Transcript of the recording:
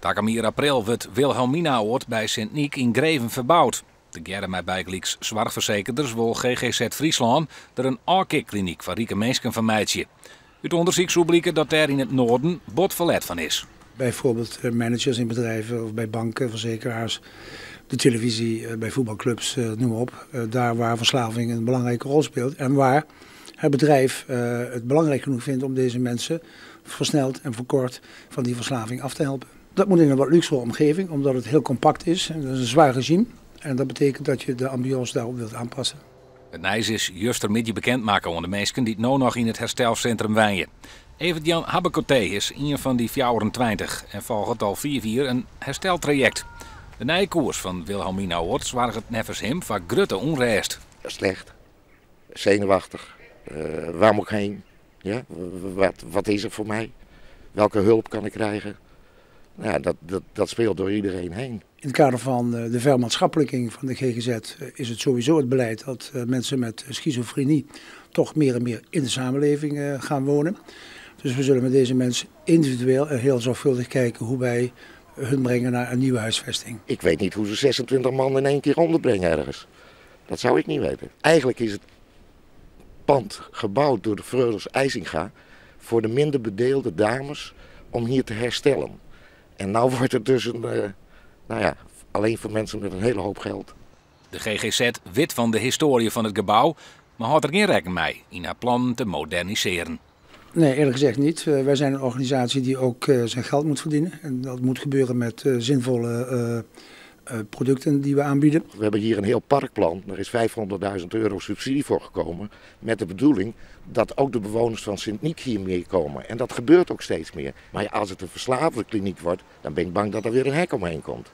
Takamir april wordt Wilhelminaoord bij Sint-Niek in Greven verbouwd. De gerre met bijgelijks zorgverzekerders wil GGZ Friesland er een AKIK-kliniek voor rieke mensen van meidje. Het onderzoek zou blijken dat er in het noorden botverlet van is. Bijvoorbeeld managers in bedrijven of bij banken, verzekeraars, de televisie, bij voetbalclubs, noem maar op. Daar waar verslaving een belangrijke rol speelt en waar het bedrijf het belangrijk genoeg vindt om deze mensen versneld en verkort van die verslaving af te helpen. Dat moet in een wat luxere omgeving, omdat het heel compact is. En dat is een zwaar regime en dat betekent dat je de ambiance daarop wilt aanpassen. Het nijs is juist ermee bekendmaken aan de mensen die nu nog in het herstelcentrum wijnen. Evert-Jan Habbecoté is een van die 24 en volgt al 4 jaar een hersteltraject. De nijkoers van Wilhelminaoord zwaar het nevens hem van grutte onrust. Slecht, zenuwachtig, waar moet ik heen? Ja? Wat is er voor mij? Welke hulp kan ik krijgen? Ja, dat speelt door iedereen heen. In het kader van de vermaatschappelijking van de GGZ is het sowieso het beleid dat mensen met schizofrenie toch meer en meer in de samenleving gaan wonen. Dus we zullen met deze mensen individueel en heel zorgvuldig kijken hoe wij hun brengen naar een nieuwe huisvesting. Ik weet niet hoe ze 26 man in 1 keer onderbrengen ergens. Dat zou ik niet weten. Eigenlijk is het pand gebouwd door de Freuders IJsinga voor de minder bedeelde dames om hier te herstellen. En nou wordt het dus alleen voor mensen met een hele hoop geld. De GGZ weet van de historie van het gebouw, maar houdt er geen rekening mee in haar plan te moderniseren. Nee, eerlijk gezegd niet. Wij zijn een organisatie die ook zijn geld moet verdienen. En dat moet gebeuren met zinvolle producten die we aanbieden. We hebben hier een heel parkplan. Er is €500.000 subsidie voor gekomen. Met de bedoeling dat ook de bewoners van Sint-Niek hier meer komen. En dat gebeurt ook steeds meer. Maar als het een verslavendenkliniek wordt, dan ben ik bang dat er weer een hek omheen komt.